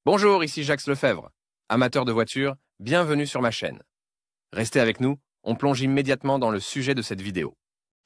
Bonjour, ici Jacques Lefebvre. Amateur de voitures, bienvenue sur ma chaîne. Restez avec nous, on plonge immédiatement dans le sujet de cette vidéo.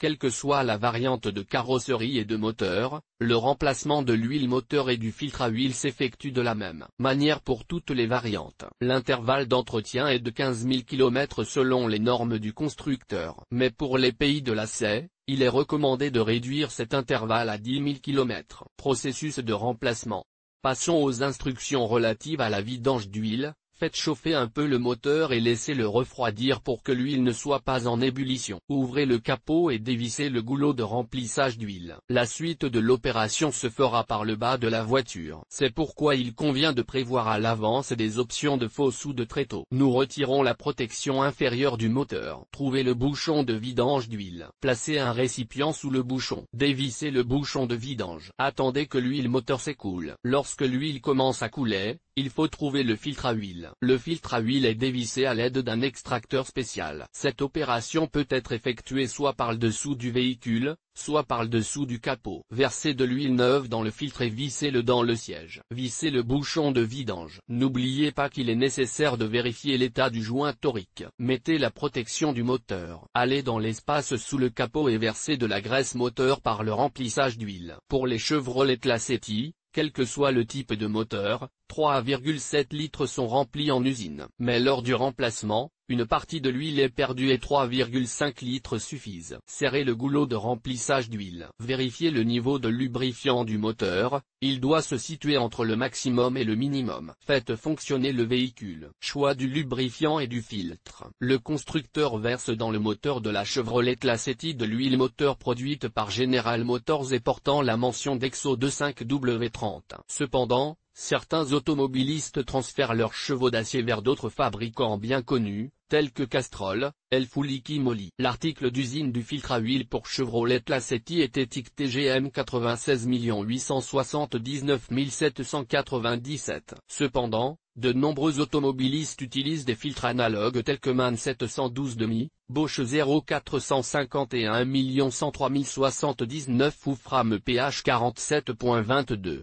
Quelle que soit la variante de carrosserie et de moteur, le remplacement de l'huile moteur et du filtre à huile s'effectue de la même manière pour toutes les variantes. L'intervalle d'entretien est de 15 000 km selon les normes du constructeur. Mais pour les pays de la CE, il est recommandé de réduire cet intervalle à 10 000 km. Processus de remplacement. Passons aux instructions relatives à la vidange d'huile. Faites chauffer un peu le moteur et laissez-le refroidir pour que l'huile ne soit pas en ébullition. Ouvrez le capot et dévissez le goulot de remplissage d'huile. La suite de l'opération se fera par le bas de la voiture. C'est pourquoi il convient de prévoir à l'avance des options de fosse ou de tréteau. Nous retirons la protection inférieure du moteur. Trouvez le bouchon de vidange d'huile. Placez un récipient sous le bouchon. Dévissez le bouchon de vidange. Attendez que l'huile moteur s'écoule. Lorsque l'huile commence à couler, il faut trouver le filtre à huile. Le filtre à huile est dévissé à l'aide d'un extracteur spécial. Cette opération peut être effectuée soit par le dessous du véhicule, soit par le dessous du capot. Versez de l'huile neuve dans le filtre et vissez-le dans le siège. Vissez le bouchon de vidange. N'oubliez pas qu'il est nécessaire de vérifier l'état du joint torique. Mettez la protection du moteur. Allez dans l'espace sous le capot et versez de la graisse moteur par le remplissage d'huile. Pour les Chevrolet Lacetti, quel que soit le type de moteur, 3,7 litres sont remplis en usine. Mais lors du remplacement, une partie de l'huile est perdue et 3,5 litres suffisent. Serrez le goulot de remplissage d'huile. Vérifiez le niveau de lubrifiant du moteur, il doit se situer entre le maximum et le minimum. Faites fonctionner le véhicule. Choix du lubrifiant et du filtre. Le constructeur verse dans le moteur de la Chevrolet Lacetti de l'huile moteur produite par General Motors et portant la mention Dexo 25W30. Cependant, certains automobilistes transfèrent leurs chevaux d'acier vers d'autres fabricants bien connus, tels que Castrol, Elfuliki Moly. L'article d'usine du filtre à huile pour Chevrolet Lacetti est étiqueté GM 96 879 797. Cependant, de nombreux automobilistes utilisent des filtres analogues tels que MAN 712 Bosch 0451 103 079 ou Fram PH 47.22.